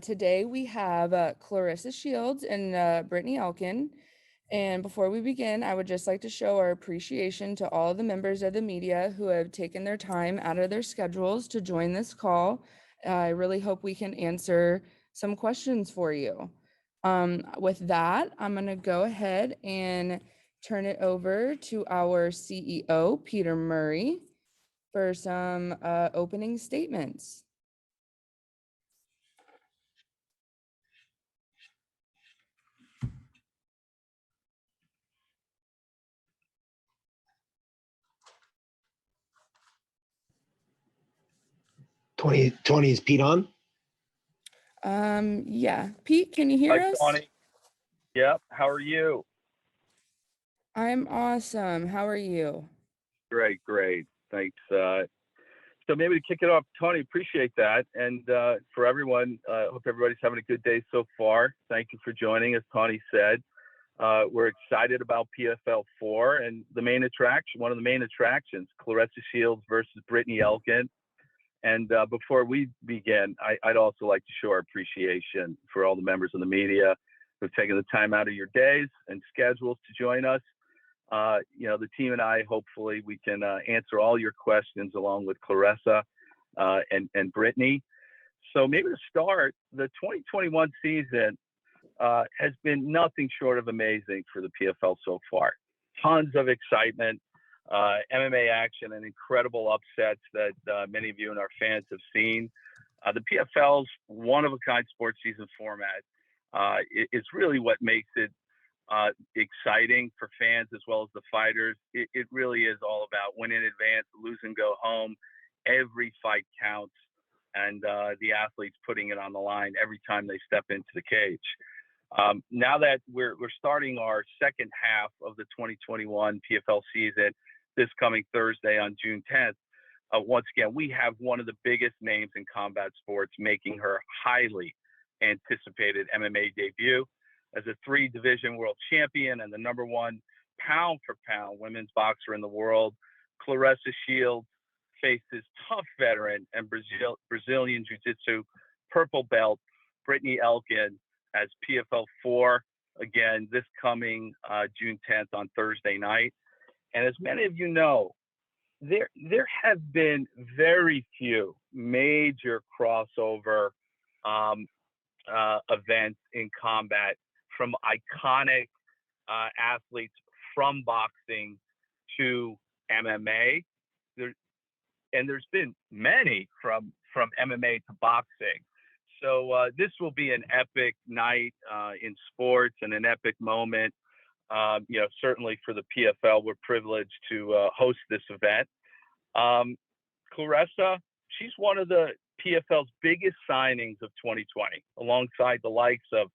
Today we have Claressa Shields and Brittney Elkin. And before we begin, I would just like to show our appreciation to all the members of the media who have taken their time out of their schedules to join this call. I really hope we can answer some questions for you. With that, I'm going to go ahead and turn it over to our CEO, Peter Murray, for some opening statements. Tony, is Pete on? Yeah. Pete, can you hear us? Tony. Yep. How are you? I'm awesome. How are you? Great. Thanks. So maybe to kick it off, Tony, appreciate that. And for everyone, hope everybody's having a good day so far. Thank you for joining, as Tony said. We're excited about PFL 4 and one of the main attractions, Claressa Shields versus Brittney Elkin. And before we begin, I'd also like to show our appreciation for all the members of the media who've taken the time out of your days and schedules to join us. The team and I, hopefully we can answer all your questions along with Claressa and Brittney. So maybe to start, the 2021 season has been nothing short of amazing for the PFL so far. Tons of excitement, MMA action, and incredible upsets that many of you and our fans have seen. The PFL's one-of-a-kind sports season format is really what makes it exciting for fans as well as the fighters. It really is all about win in advance, lose and go home. Every fight counts, and the athletes putting it on the line every time they step into the cage. Now that we're starting our second half of the 2021 PFL season this coming Thursday on June 10th, once again, we have one of the biggest names in combat sports making her highly anticipated MMA debut. As a 3-division world champion and the #1 pound-for-pound women's boxer in the world, Claressa Shields faces tough veteran and Brazilian Jiu-Jitsu purple belt Brittney Elkin as PFL 4, again, this coming June 10th on Thursday night. And as many of you know, there have been very few major crossover events in combat from iconic athletes from boxing to MMA. There's been many from MMA to boxing. So this will be an epic night in sports and an epic moment. Certainly for the PFL, we're privileged to host this event. Claressa, she's one of the PFL's biggest signings of 2020, alongside the likes of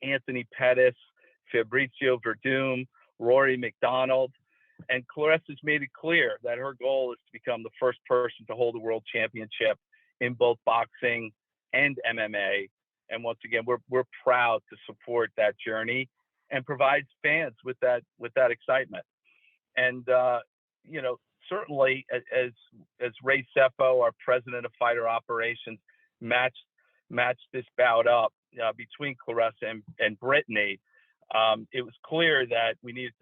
Anthony Pettis, Fabrizio Verdum, Rory McDonald. And Claressa's made it clear that her goal is to become the first person to hold a world championship in both boxing and MMA. And once again, we're proud to support that journey and provide fans with that excitement. And certainly, as Ray Seppo, our president of fighter operations, matched this bout up between Claressa and Brittney, it was clear that we needed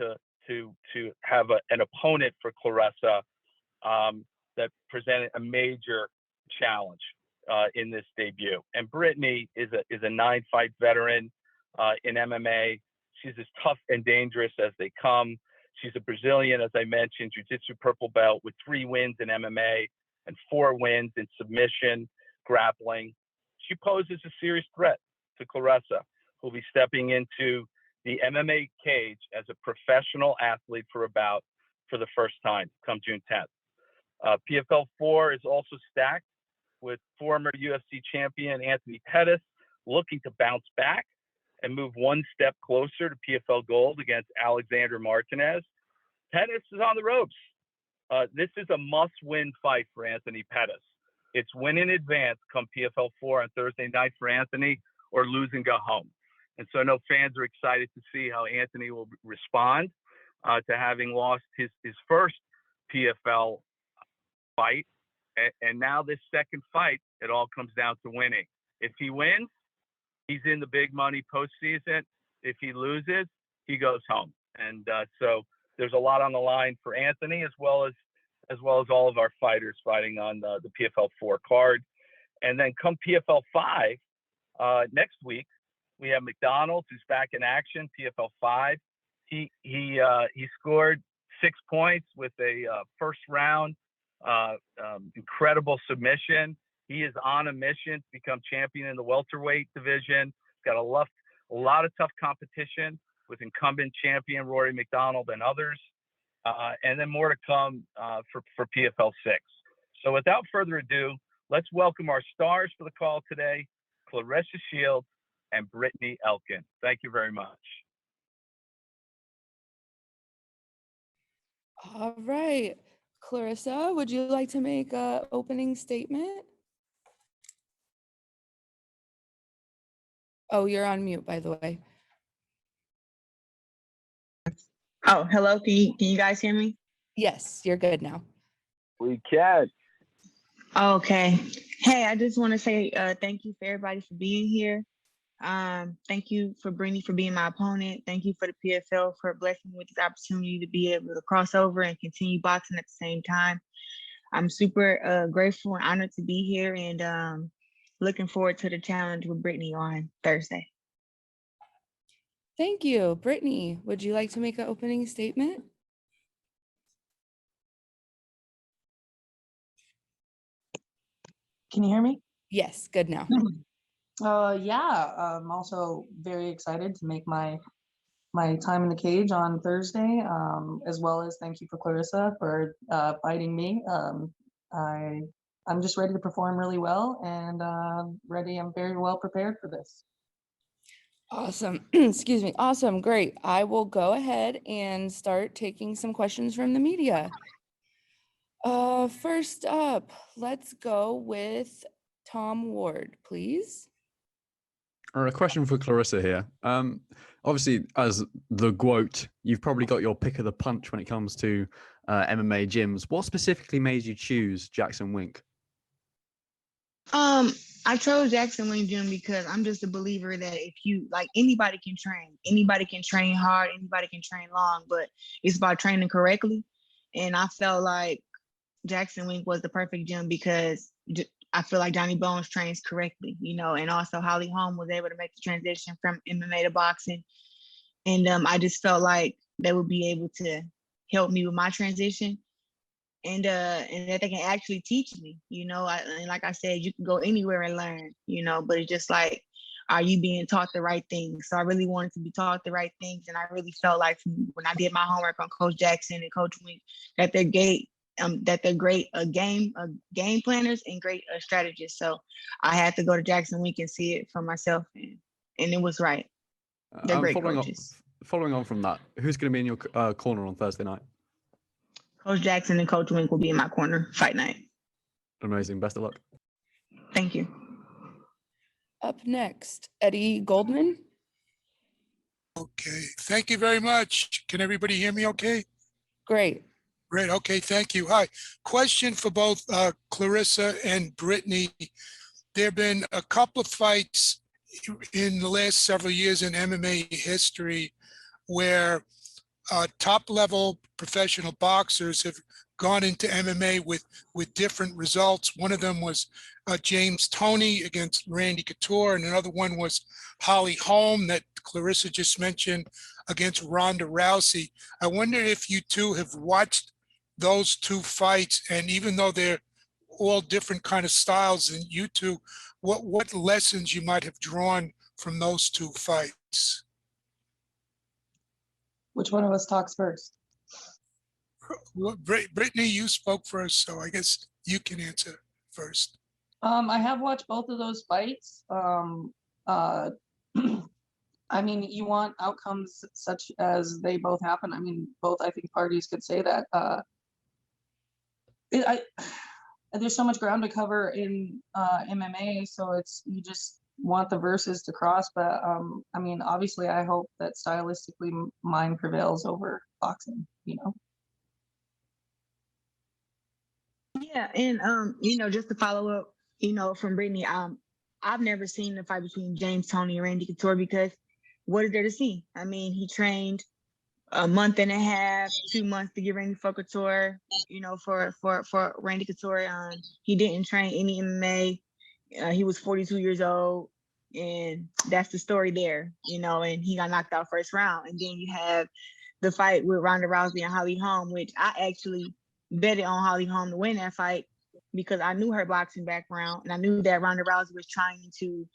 to have an opponent for Claressa that presented a major challenge in this debut. And Brittney is a 9-fight veteran in MMA. She's as tough and dangerous as they come. She's a Brazilian, as I mentioned, Jiu-Jitsu purple belt with 3 wins in MMA and 4 wins in submission, grappling. She poses a serious threat to Claressa, who'll be stepping into the MMA cage as a professional athlete for the first time come June 10th. PFL 4 is also stacked with former UFC champion Anthony Pettis looking to bounce back and move one step closer to PFL gold against Alexander Martinez. Pettis is on the ropes. This is a must-win fight for Anthony Pettis. It's win in advance come PFL 4 on Thursday night for Anthony, or lose and go home. And so I know fans are excited to see how Anthony will respond to having lost his first PFL fight. And now this second fight, it all comes down to winning. If he wins, he's in the big money postseason. If he loses, he goes home. And so there's a lot on the line for Anthony, as well as all of our fighters fighting on the PFL 4 card. And then come PFL 5 next week, we have McDonald, who's back in action. PFL 5. He scored 6 points with a first round incredible submission. He is on a mission to become champion in the welterweight division. He's got a lot of tough competition with incumbent champion Rory McDonald and others, and then more to come for PFL 6. So without further ado, let's welcome our stars for the call today, Claressa Shields and Brittney Elkin. Thank you very much. All right. Claressa, would you like to make an opening statement? Oh, you're on mute, by the way. Oh, hello. Can you guys hear me? Yes, you're good now. We can. Okay. Hey, I just want to say thank you for everybody for being here. Thank you for Brittney for being my opponent. Thank you for the PFL for blessing me with this opportunity to be able to cross over and continue boxing at the same time. I'm super grateful and honored to be here, and looking forward to the challenge with Brittney on Thursday. Thank you. Brittney, would you like to make an opening statement? Can you hear me? Yes, good now. Yeah, I'm also very excited to make my time in the cage on Thursday, as well as thank you for Claressa for fighting me. I'm just ready to perform really well, and I'm very well prepared for this. Awesome. Excuse me. Awesome. Great. I will go ahead and start taking some questions from the media. First up, let's go with Tom Ward, please. All right, a question for Claressa here. Obviously, as the GOAT, you've probably got your pick of the punch when it comes to MMA gyms. What specifically made you choose JacksonWink? I chose JacksonWink Gym because I'm just a believer that if you like, anybody can train hard, anybody can train long, but it's about training correctly. And I felt like JacksonWink was the perfect gym because I feel like Johnny Bones trains correctly, and also Holm was able to make the transition from MMA to boxing. And I just felt like they would be able to help me with my transition, and that they can actually teach me, and like I said, you can go anywhere and learn, but it's just like, are you being taught the right things? So I really wanted to be taught the right things. And I really felt like when I did my homework on Coach Jackson and Coach Wink, that they're great game planners and great strategists. So I had to go to JacksonWink and see it for myself, and it was right. They're great coaches. Following on from that, who's going to be in your corner on Thursday night? Coach Jackson and Coach Wink will be in my corner fight night. Amazing. Best of luck. Thank you. Up next, Eddie Goldman. Okay, thank you very much. Can everybody hear me okay? Great. Great, okay, thank you. Hi, question for both Claressa and Brittney. There have been a couple of fights in the last several years in MMA history where top-level professional boxers have gone into MMA with different results. One of them was James Toney against Randy Couture, and another one was Holly Holm that Claressa just mentioned against Ronda Rousey. I wonder if you two have watched those two fights, and even though they're all different kind of styles, and you two, what lessons you might have drawn from those two fights? Which one of us talks first? Well, Brittney, you spoke first, so I guess you can answer first. I have watched both of those fights. I mean, you want outcomes such as they both happen. I mean, I think parties could say that. There's so much ground to cover in MMA, so you just want the verses to cross. But I mean, obviously, I hope that stylistically mine prevails over boxing. Yeah, and just to follow up, from Brittney, I've never seen the fight between James Toney and Randy Couture because what is there to see? I mean, he trained a month and a half, 2 months to get ready for Couture, you know, for Randy Couture. He didn't train any MMA. He was 42 years old, and that's the story there, you know, and he got knocked out first round. And then you have the fight with Ronda Rousey and Holly Holm, which I actually betted on Holly Holm to win that fight because I knew her boxing background, and I knew that Ronda Rousey was trying to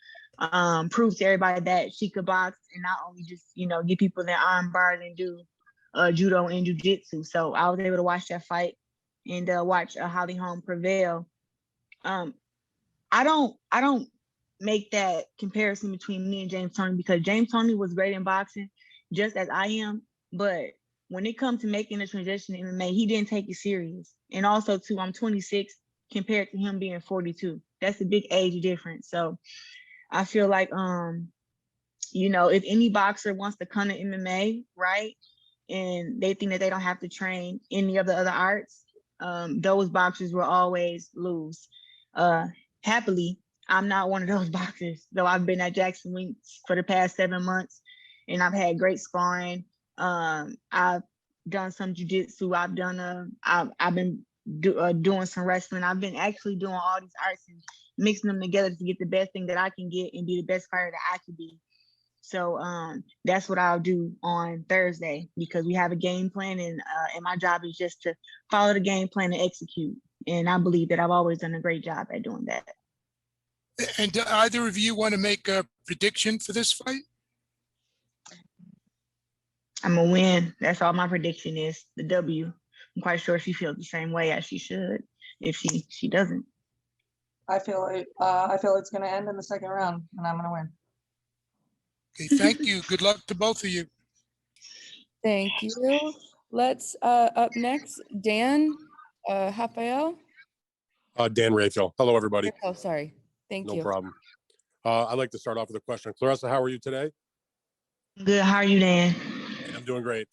prove to everybody that she could box and not only just, you know, get people their arm bars and do judo and jiu-jitsu. So I was able to watch that fight and watch Holly Holm prevail. I don't make that comparison between me and James Toney because James Toney was great in boxing, just as I am. But when it comes to making the transition in MMA, he didn't take it serious. And also, too, I'm 26 compared to him being 42. That's a big age difference. So I feel like, you know, if any boxer wants to come to MMA, right, and they think that they don't have to train any of the other arts, those boxers will always lose. Happily, I'm not one of those boxers, though I've been at JacksonWink for the past 7 months, and I've had great sparring. I've done some jiu-jitsu. I've been doing some wrestling. I've been actually doing all these arts and mixing them together to get the best thing that I can get and be the best fighter that I can be. So that's what I'll do on Thursday because we have a game plan, and my job is just to follow the game plan and execute. And I believe that I've always done a great job at doing that. And do either of you want to make a prediction for this fight? I'm gonna win. That's all my prediction is, the W. I'm quite sure she feels the same way as she should if she doesn't. I feel it's going to end in the second round, and I'm going to win. Okay, thank you. Good luck to both of you. Thank you. Let's up next, Dan Rafael. Dan Raphael. Hello, everybody. Oh, sorry. Thank you. No problem. I'd like to start off with a question. Claressa, how are you today? Good. How are you, Dan? I'm doing great.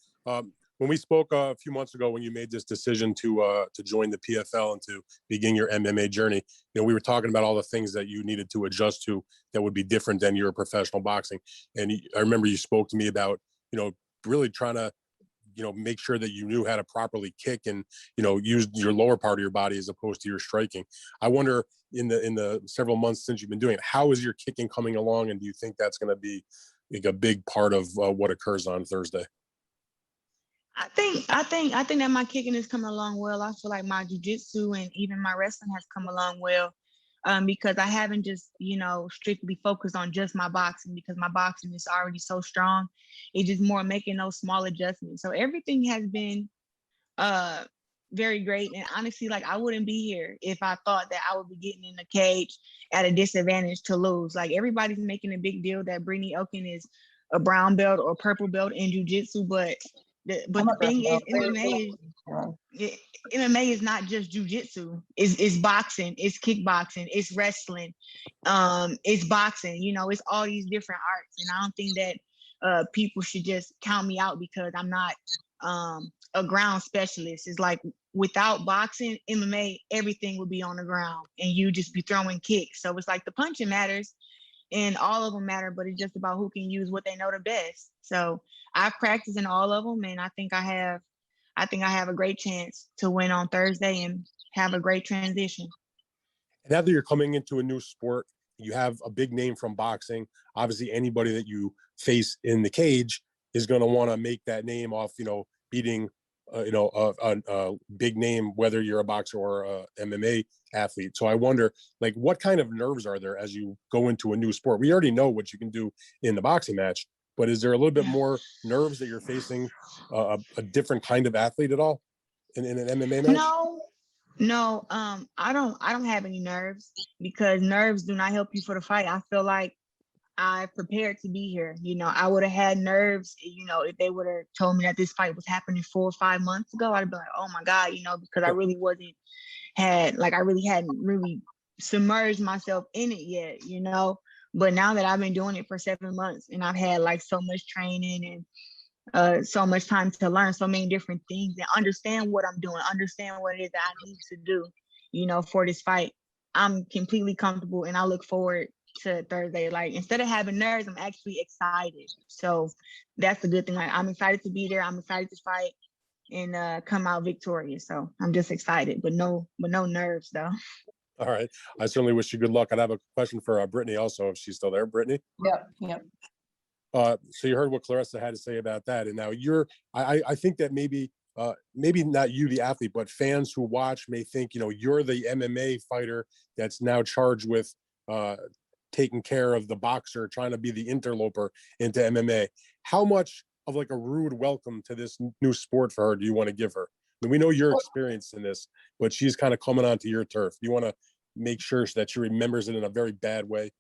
When we spoke a few months ago, when you made this decision to join the PFL and to begin your MMA journey, you know, we were talking about all the things that you needed to adjust to that would be different than your professional boxing. And I remember you spoke to me about, you know, really trying to, you know, make sure that you knew how to properly kick and, you know, use your lower part of your body as opposed to your striking. I wonder in the several months since you've been doing it, how is your kicking coming along? And do you think that's going to be like a big part of what occurs on Thursday? I think that my kicking is coming along well. I feel like my jiu-jitsu and even my wrestling has come along well because I haven't just, you know, strictly focused on just my boxing because my boxing is already so strong. It's just more making those small adjustments. So everything has been very great. And honestly, like I wouldn't be here if I thought that I would be getting in the cage at a disadvantage to lose. Like everybody's making a big deal that Brittney Elkin is a brown belt or purple belt in jiu-jitsu, but the thing is, MMA is not just jiu-jitsu. It's boxing, it's kickboxing, it's wrestling, it's boxing. You know, it's all these different arts, and I don't think that people should just count me out because I'm not a ground specialist. It's like without boxing, MMA, everything would be on the ground, and you just be throwing kicks. So it's like the punching matters, and all of them matter, but it's just about who can use what they know the best. So I've practiced in all of them, and I think I have a great chance to win on Thursday and have a great transition. And now that you're coming into a new sport, you have a big name from boxing. Obviously, anybody that you face in the cage is going to want to make that name off, you know, beating, a big name, whether you're a boxer or a MMA athlete. So I wonder, like, what kind of nerves are there as you go into a new sport? We already know what you can do in the boxing match, but is there a little bit more nerves that you're facing a different kind of athlete at all in an MMA match? No. I don't have any nerves because nerves do not help you for the fight. I feel like I prepared to be here. You know, I would have had nerves, you know, if they would have told me that this fight was happening 4 or 5 months ago. I'd be like, oh my God, you know, because I really hadn't really submerged myself in it yet, you know. But now that I've been doing it for 7 months and I've had like so much training and so much time to learn so many different things and understand what I'm doing, understand what it is that I need to do, you know, for this fight, I'm completely comfortable and I look forward to Thursday. Like, instead of having nerves, I'm actually excited. So that's the good thing. Like, I'm excited to be there. I'm excited to fight and come out victorious. So I'm just excited, but no nerves though. All right. I certainly wish you good luck. I'd have a question for Brittney also, if she's still there. Brittney? Yep. So you heard what Claressa had to say about that. And now I think that maybe not you, the athlete, but fans who watch may think, you're the MMA fighter that's now charged with taking care of the boxer, trying to be the interloper into MMA. How much of like a rude welcome to this new sport for her do you want to give her? I mean, we know you're experienced in this, but she's kind of coming onto your turf. Do you want to make sure that she remembers it in a very bad way?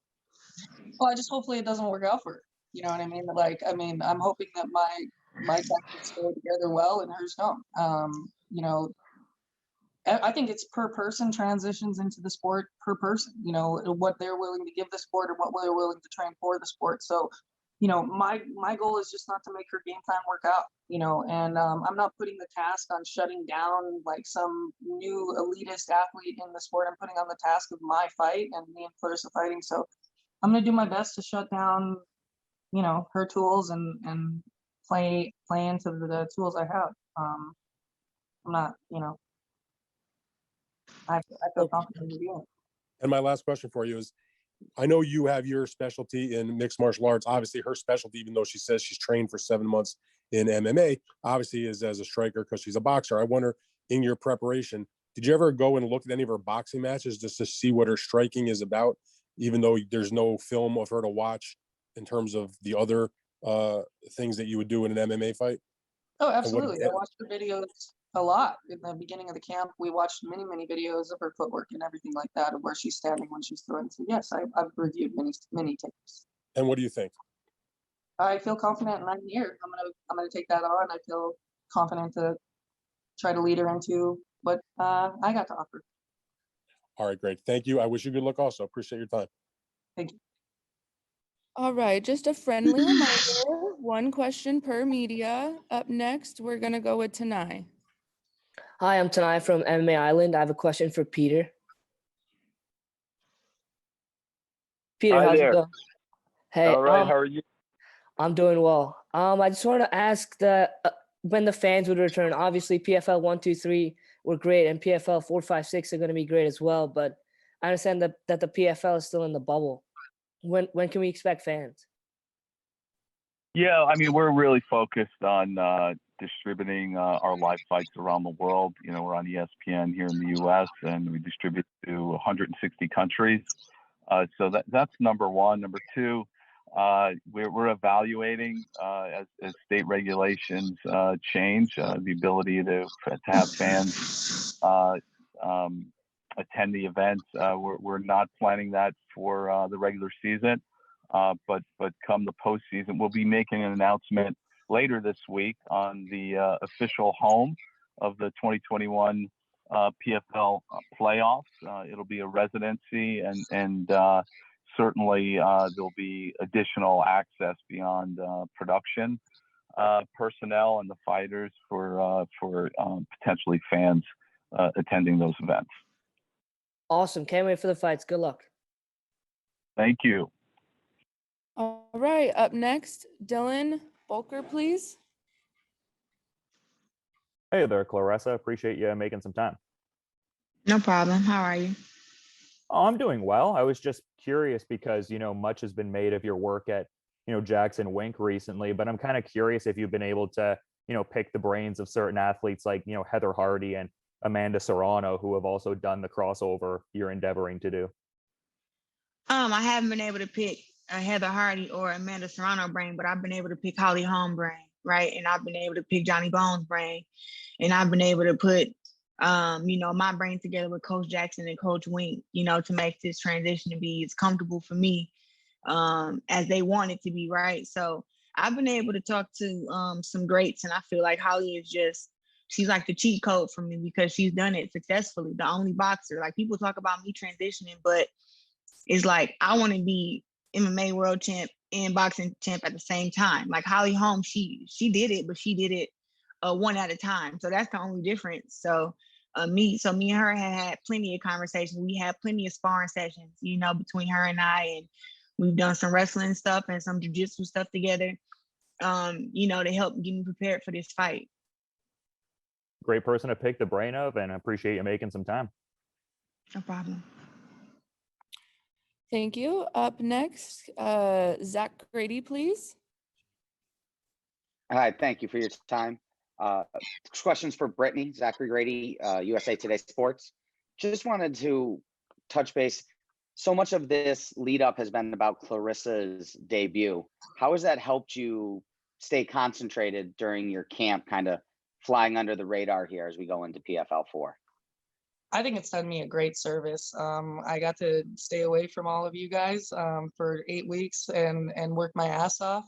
Well, I just hopefully it doesn't work out for her. You know what I mean? Like, I'm hoping that my tactics go together well and hers don't. I think it's per person transitions into the sport per person, what they're willing to give the sport or what they're willing to train for the sport. So, my goal is just not to make her game plan work out, and I'm not putting the task on shutting down like some new elitist athlete in the sport. I'm putting on the task of my fight and me and Claressa fighting. So I'm going to do my best to shut down, her tools and play into the tools I have. I'm not, I feel confident in doing it. And my last question for you is, I know you have your specialty in mixed martial arts. Obviously, her specialty, even though she says she's trained for 7 months in MMA, obviously is as a striker because she's a boxer. I wonder, in your preparation, did you ever go and look at any of her boxing matches just to see what her striking is about, even though there's no film of her to watch in terms of the other things that you would do in an MMA fight? Oh, absolutely. I watched the videos a lot in the beginning of the camp. We watched many videos of her footwork and everything like that, of where she's standing when she's throwing. So yes, I've reviewed many tapes. And what do you think? I feel confident, and I'm here. I'm gonna take that on. I feel confident to try to lead her into what I got to offer. All right, great. Thank you. I wish you good luck also. Appreciate your time. Thank you. All right, just a friendly reminder, one question per media. Up next, we're gonna go with Tanai. Hi, I'm Tanai from MMA Island. I have a question for Peter. Peter, Hi how's there. it going? Hey, All right, how are you? I'm doing well. I just wanted to ask when the fans would return. Obviously, PFL 1, 2, 3 were great, and PFL 4, 5, 6 are going to be great as well. But I understand that the PFL is still in the bubble. When can we expect fans? Yeah, I mean, we're really focused on distributing our live fights around the world. We're on ESPN here in the U.S. and we distribute to 160 countries. So that's number one. Number two, we're evaluating as state regulations change, the ability to have fans attend the events. We're not planning that for the regular season, but come the postseason, we'll be making an announcement later this week on the official home of the 2021 PFL playoffs. It'll be a residency, and certainly there'll be additional access beyond production personnel and the fighters for potentially fans attending those events. Awesome. Can't wait for the fights. Good luck. Thank you. All right, up next, Dylan Bulker, please. Hey there, Claressa. Appreciate you making some time. No problem. How are you? Oh, I'm doing well. I was just curious because, much has been made of your work at, JacksonWink recently, but I'm kind of curious if you've been able to, pick the brains of certain athletes like, Heather Hardy and Amanda Serrano, who have also done the crossover you're endeavoring to do. I haven't been able to pick Heather Hardy or Amanda Serrano brain, but I've been able to pick Holly Holm brain, right? And I've been able to pick Johnny Bones brain, and I've been able to put, my brain together with Coach Jackson and Coach Wink, to make this transition to be as comfortable for me as they want it to be, right? So I've been able to talk to some greats, and I feel like Holly is she's like the cheat code for me because she's done it successfully. The only boxer. Like, people talk about me transitioning, but it's like I want to be MMA world champ and boxing champ at the same time. Like Holly Holm, she did it, but she did it one at a time. So that's the only difference. So meet. So me and her had plenty of conversations. We had plenty of sparring sessions, you know, between her and I, and we've done some wrestling stuff and some jiu-jitsu stuff together, you know, to help get me prepared for this fight. Great person to pick the brain of, and I appreciate you making some time. No problem. Thank you. Up next, Zach Grady, please. Hi, thank you for your time. Questions for Brittney, Zachary Grady, USA Today Sports. Just wanted to touch base. So much of this lead up has been about Claressa's debut. How has that helped you stay concentrated during your camp, kind of flying under the radar here as we go into PFL 4? I think it's done me a great service. I got to stay away from all of you guys for 8 weeks and work my ass off.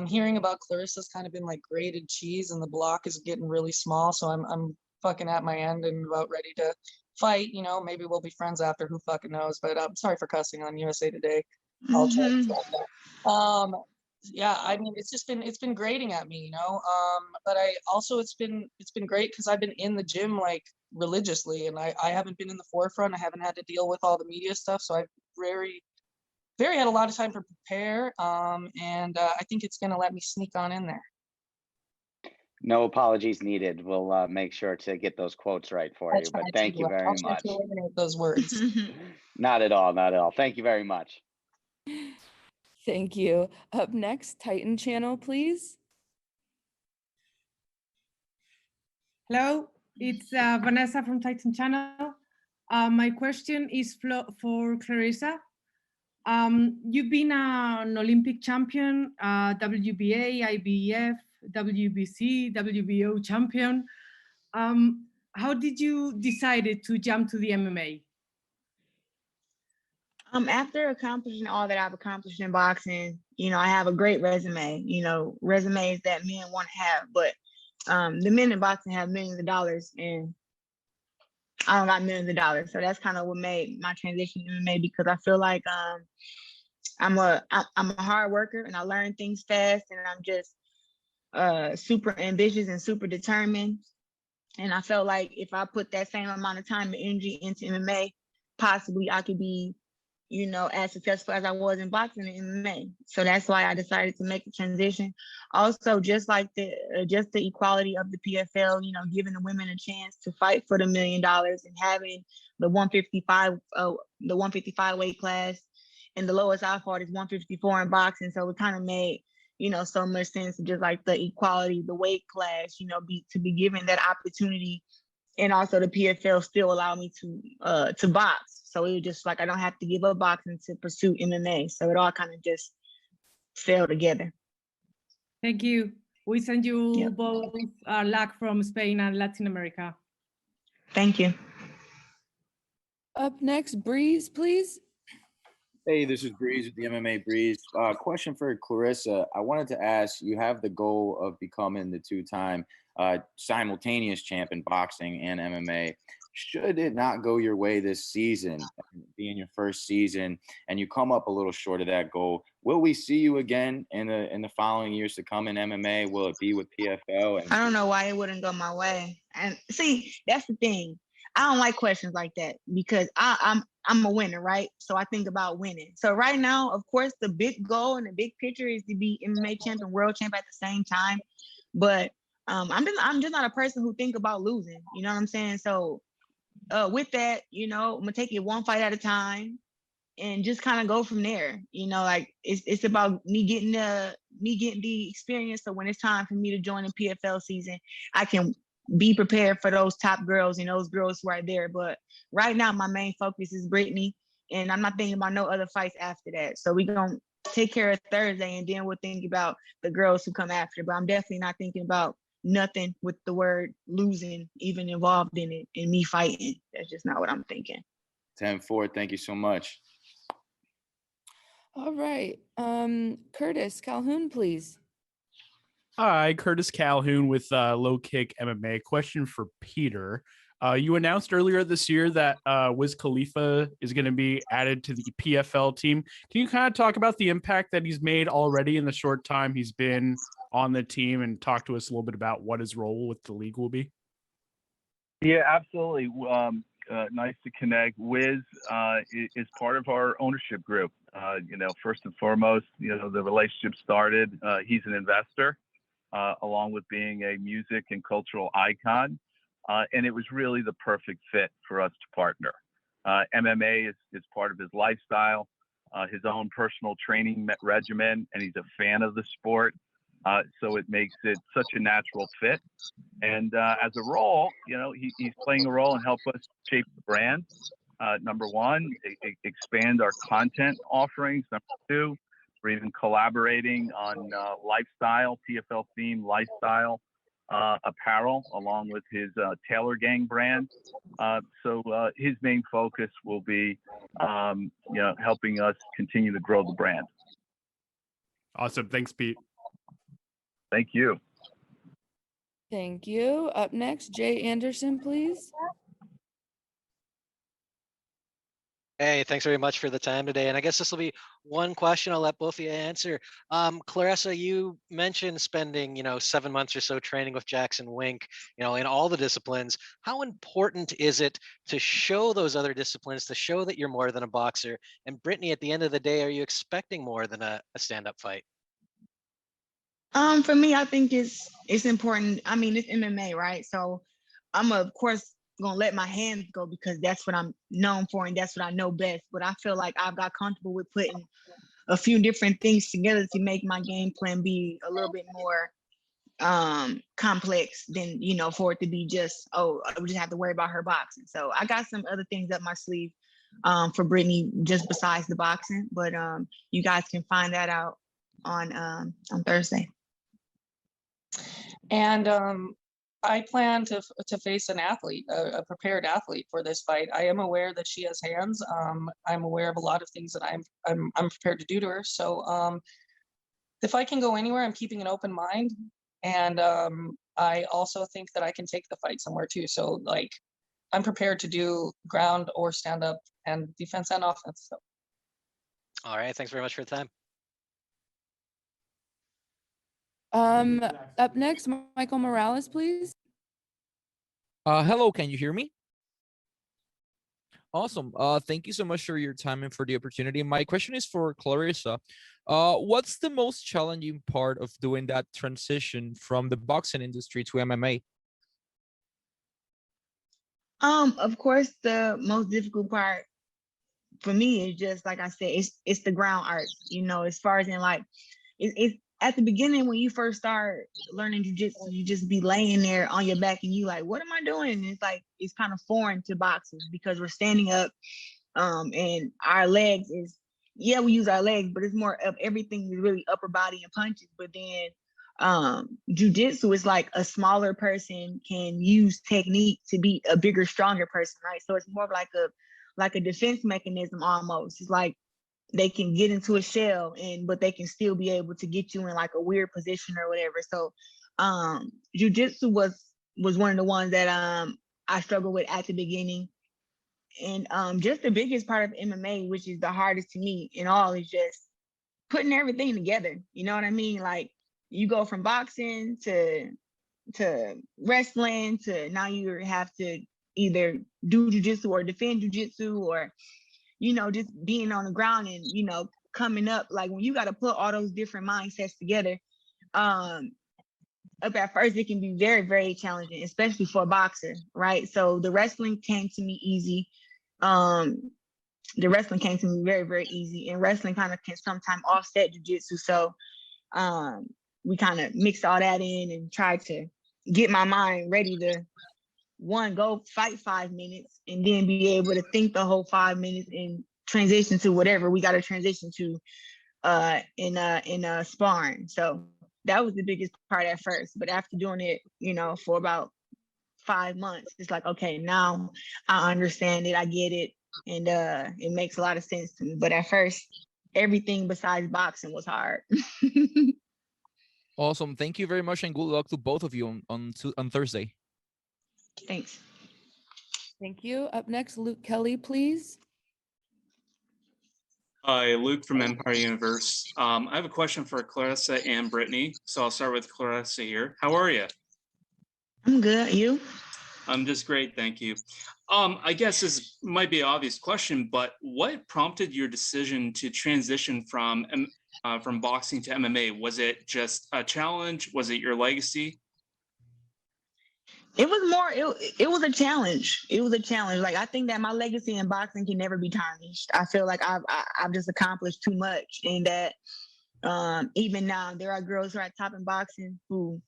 Hearing about Claressa's kind of been like grated cheese, and the block is getting really small. So I'm fucking at my end and about ready to fight. You know, maybe we'll be friends after. Who fucking knows? But I'm sorry for cussing on USA Today. I'll try to stop that. Yeah, I mean, it's been grating at me, you know. But I also it's been great because I've been in the gym like religiously, and I haven't been in the forefront. I haven't had to deal with all the media stuff, so I've very had a lot of time to prepare, and I think it's going to let me sneak on in there. No apologies needed. We'll make sure to get those quotes right for you, but thank you very much. I'll eliminate those words. Not at all, not at all. Thank you very much. Thank you. Up next, Titan Channel, please. Hello, it's Vanessa from Titan Channel. My question is for Claressa. You've been an Olympic champion, WBA, IBF, WBC, WBO champion. How did you decide to jump to the MMA? After accomplishing all that I've accomplished in boxing, you know, I have a great resume, you know, resumes that men want to have, but the men in boxing have millions of dollars, and I don't got millions of dollars. So that's kind of what made my transition to MMA, because I feel like I'm a hard worker and I learn things fast, and I'm just super ambitious and super determined. And I felt like if I put that same amount of time and energy into MMA, possibly I could be, you know, as successful as I was in boxing and MMA. So that's why I decided to make the transition. Also, just like the equality of the PFL, you know, giving the women a chance to fight for the $1 million, and having the 155 weight class, and the lowest I fought is 154 in boxing. So it kind of made, you know, so much sense, just like the equality, the weight class, you know, to be given that opportunity. And also the PFL still allow me to box. So it was just like, I don't have to give up boxing to pursue MMA. So it all kind of just fell together. Thank you. We send you both luck from Spain and Latin America. Thank you. Up next, Breeze, please. Hey, this is Breeze with the MMA Breeze. Question for Claressa. I wanted to ask, you have the goal of becoming the two-time simultaneous champ in boxing and MMA. Should it not go your way this season, being your first season, and you come up a little short of that goal, will we see you again in the following years to come in MMA? Will it be with PFL? I don't know why it wouldn't go my way. And see, that's the thing. I don't like questions like that, because I'm a winner, right? So I think about winning. So right now, of course, the big goal and the big picture is to be MMA champ and world champ at the same time. But I'm just not a person who think about losing. You know what I'm saying? So with that, you know, I'm gonna take it one fight at a time and just kind of go from there. You know, like it's about me getting the experience. So when it's time for me to join the PFL season, I can be prepared for those top girls and those girls who are there. But right now, my main focus is Brittney, and I'm not thinking about no other fights after that. So we're gonna take care of Thursday, and then we'll think about the girls who come after. But I'm definitely not thinking about nothing with the word losing even involved in it, and me fighting. That's just not what I'm thinking. 10-4. Thank you so much. All right. Curtis Calhoun, please. Hi, Curtis Calhoun with Low Kick MMA. Question for Peter. You announced earlier this year that Wiz Khalifa is going to be added to the PFL team. Can you kind of talk about the impact that he's made already in the short time he's been on the team, and talk to us a little bit about what his role with the league will be? Yeah, absolutely. Nice to connect. Wiz is part of our ownership group. First and foremost, the relationship started. He's an investor, along with being a music and cultural icon. And it was really the perfect fit for us to partner. MMA is part of his lifestyle, his own personal training regimen, and he's a fan of the sport. So it makes it such a natural fit. And as a role, he's playing a role and help us shape the brand. Number one, expand our content offerings. Number two, we're even collaborating on lifestyle, PFL themed lifestyle apparel, along with his Taylor Gang brand. So his main focus will be, helping us continue to grow the brand. Awesome. Thanks, Pete. Thank you. Thank you. Up next, Jay Anderson, please. Hey, thanks very much for the time today. And I guess this will be one question I'll let both of you answer. Claressa, you mentioned spending, 7 months or so training with JacksonWink, in all the disciplines. How important is it to show those other disciplines, to show that you're more than a boxer? And Brittney, at the end of the day, are you expecting more than a stand-up fight? For me, I think it's important. I mean, it's MMA, right? So I'm of course gonna let my hands go because that's what I'm known for and that's what I know best. But I feel like I've got comfortable with putting a few different things together to make my game plan be a little bit more complex than, for it to be just, oh, we just have to worry about her boxing. So I got some other things up my sleeve for Brittney just besides the boxing. But you guys can find that out on Thursday. And I plan to face an athlete, a prepared athlete for this fight. I am aware that she has hands. I'm aware of a lot of things that I'm prepared to do to her. So if I can go anywhere, I'm keeping an open mind. And I also think that I can take the fight somewhere too. So I'm prepared to do ground or stand up and defense and offense. So. All right. Thanks very much for the time. Up next, Michael Morales, please. Hello, can you hear me? Awesome. Thank you so much for your time and for the opportunity. My question is for Claressa. What's the most challenging part of doing that transition from the boxing industry to MMA? Of course, the most difficult part for me is just like I said, it's the ground arts. As far as in it's at the beginning when you first start learning jiu-jitsu, you just be laying there on your back and you like, what am I doing? And it's kind of foreign to boxers because we're standing up, and our legs we use our legs, but it's more of everything is really upper body and punches. But then jiu-jitsu is like a smaller person can use technique to beat a bigger, stronger person, right? So it's more of like a defense mechanism almost. It's like they can get into a shell but they can still be able to get you in like a weird position or whatever. So jiu-jitsu was one of the ones that I struggled with at the beginning. And just the biggest part of MMA, which is the hardest to me in all, is just putting everything together. You know what I mean? Like you go from boxing to wrestling to now you have to either do jiu-jitsu or defend jiu-jitsu or just being on the ground and, coming up, like when you got to put all those different mindsets together, up at first, it can be very, very challenging, especially for a boxer, right? So the wrestling came to me easy. The wrestling came to me very, very easy, and wrestling kind of can sometimes offset jiu-jitsu. So we kind of mixed all that in and tried to get my mind ready to go fight 5 minutes and then be able to think the whole 5 minutes and transition to whatever we got to transition to in sparring. So that was the biggest part at first. But after doing it, for about 5 months, it's like, okay, now I understand it, I get it, and it makes a lot of sense to me. But at first, everything besides boxing was hard. Awesome. Thank you very much, and good luck to both of you on Thursday. Thanks. Thank you. Up next, Luke Kelly, please. Hi, Luke from Empire Universe. I have a question for Claressa and Brittney. So I'll start with Claressa here. How are you? I'm good. You? I'm just great, thank you. I guess this might be an obvious question, but what prompted your decision to transition from boxing to MMA? Was it just a challenge? Was it your legacy? It was more. It was a challenge. It was a challenge. Like I think that my legacy in boxing can never be tarnished. I feel like I've just accomplished too much, and that even now there are girls who are at top in boxing who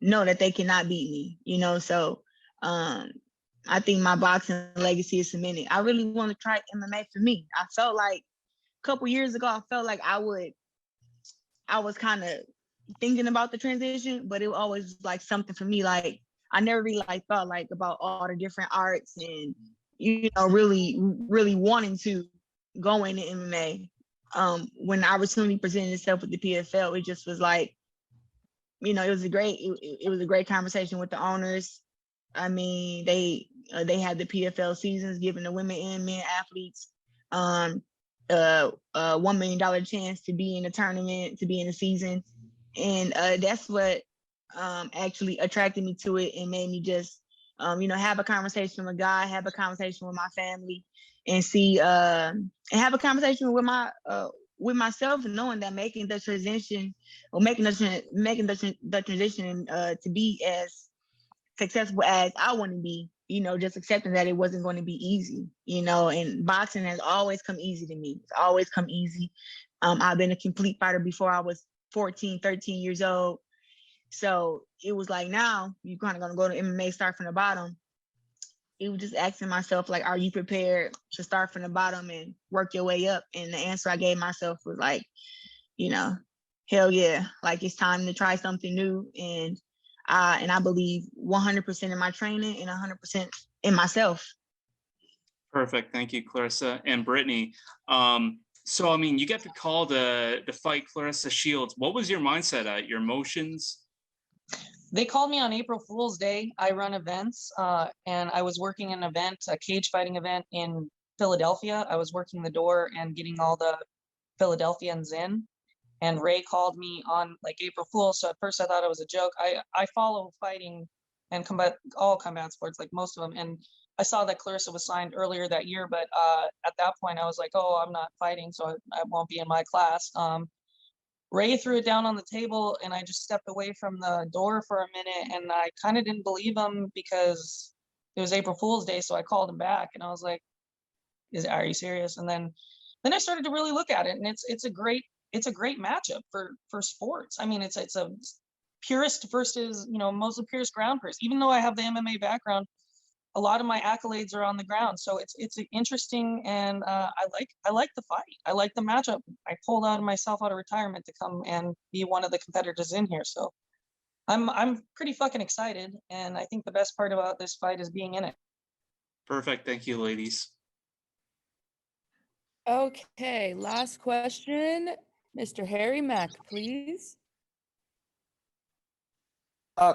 know that they cannot beat me. You know, so I think my boxing legacy is cemented. I really want to try MMA for me. I felt like a couple years ago, I felt like I was kind of thinking about the transition, but it was always like something for me. Like I never really like thought like about all the different arts and really wanting to go into MMA. When the opportunity presented itself with the PFL, it just was like, it was a great conversation with the owners. I mean, they had the PFL seasons giving the women and men athletes $1 million chance to be in a tournament, to be in a season. And that's what actually attracted me to it and made me just, have a conversation with God, have a conversation with my family, and see, and have a conversation with with myself, and knowing that making the transition or making the transition to be as successful as I want to be, just accepting that it wasn't going to be easy, and boxing has always come easy to me. It's always come easy. I've been a complete fighter before I was 14, 13 years old. So it was like, now you're kind of going to go to MMA, start from the bottom. It was just asking myself, like, are you prepared to start from the bottom and work your way up? And the answer I gave myself was like, hell yeah, like it's time to try something new. And I believe 100% in my training and 100% in myself. Perfect. Thank you, Claressa and Brittney. So, I mean, you get to call the fight Claressa Shields. What was your mindset at, your emotions? They called me on April Fool's Day. I run events, and I was working an event, a cage fighting event in Philadelphia. I was working the door and getting all the Philadelphians in. And Ray called me on like April Fool's. So at first I thought it was a joke. I follow fighting and all combat sports, like most of them. And I saw that Claressa was signed earlier that year, but at that point I was like, oh, I'm not fighting, so I won't be in my class. Ray threw it down on the table, and I just stepped away from the door for a minute, and I kind of didn't believe him because it was April Fool's Day. So I called him back, and I was like, are you serious? And then I started to really look at it, and it's a great matchup for sports. I mean, it's a purist versus, mostly purist ground purist. Even though I have the MMA background, a lot of my accolades are on the ground. So it's interesting, and I like the fight. I like the matchup. I pulled myself out of retirement to come and be one of the competitors in here. So I'm pretty fucking excited, and I think the best part about this fight is being in it. Perfect. Thank you, ladies. Okay, last question. Mr. Harry Mack, please.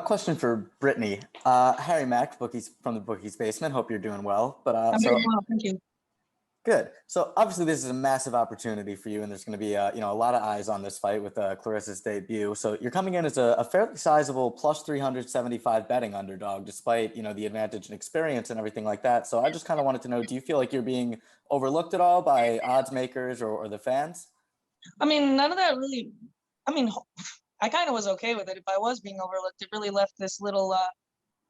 Question for Brittney. Harry Mack, bookies from the Bookies Basement. Hope you're doing well. But I'm doing well, thank you. Good. So obviously this is a massive opportunity for you, and there's going to be a lot of eyes on this fight with Claressa's debut. So you're coming in as a fairly sizable plus 375 betting underdog, despite the advantage and experience and everything like that. So I just kind of wanted to know, do you feel like you're being overlooked at all by odds makers or the fans? I mean, none of that really. I mean, I kind of was okay with it. If I was being overlooked, it really left this little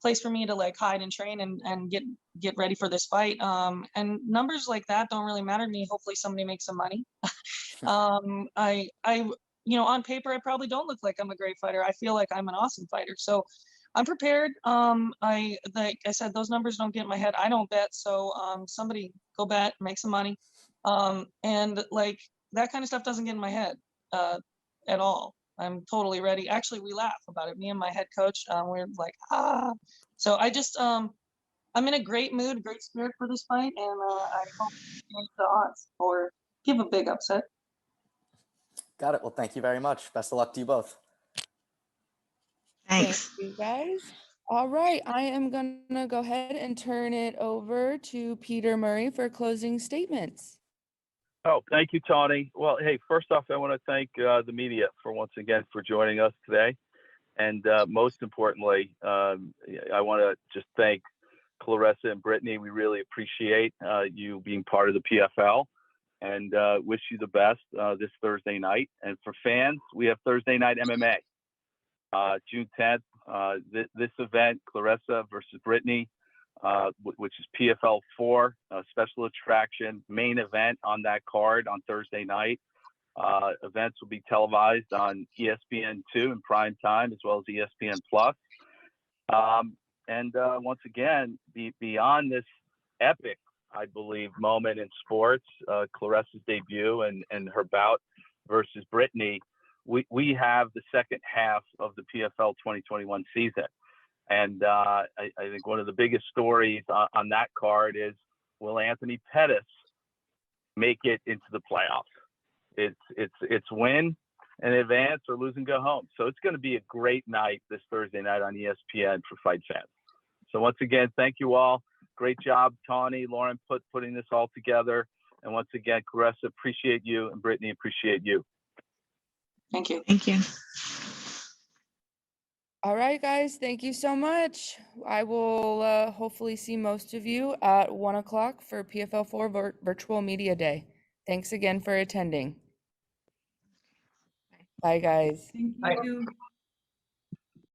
place for me to like hide and train and get ready for this fight. And numbers like that don't really matter to me. Hopefully somebody makes some money. I on paper, I probably don't look like I'm a great fighter. I feel like I'm an awesome fighter. So I'm prepared. Like I said, those numbers don't get in my head. I don't bet. So somebody go bet, make some money. And like that kind of stuff doesn't get in my head at all. I'm totally ready. Actually, we laugh about it. Me and my head coach, we're like, So I just, I'm in a great mood, great spirit for this fight, and I hope to make the odds or give a big upset. Got it. Well, thank you very much. Best of luck to you both. Thanks. Thank you, guys. All right, I am gonna go ahead and turn it over to Peter Murray for closing statements. Oh, thank you, Tony. Well, hey, first off, I want to thank the media for once again for joining us today. And most importantly, I want to just thank Claressa and Brittney, we really appreciate you being part of the PFL, and wish you the best this Thursday night. And for fans, we have Thursday night MMA, June 10th. This event, Claressa versus Brittney, which is PFL 4, special attraction, main event on that card on Thursday night. Events will be televised on ESPN2 in prime time, as well as ESPN Plus. And once again, beyond this epic, I believe, moment in sports, Claressa's debut and her bout versus Brittney, we have the second half of the PFL 2021 season. And I think one of the biggest stories on that card is, will Anthony Pettis make it into the playoffs? It's win and advance, or lose and go home. So it's going to be a great night this Thursday night on ESPN for fight fans. So once again, thank you all. Great job, Tawny, Lauren, putting this all together. And once again, Claressa, appreciate you, and Brittney, appreciate you. Thank you. Thank you. All right, guys, thank you so much. I will hopefully see most of you at 1 o'clock for PFL 4 Virtual Media Day. Thanks again for attending. Bye, guys. Thank you.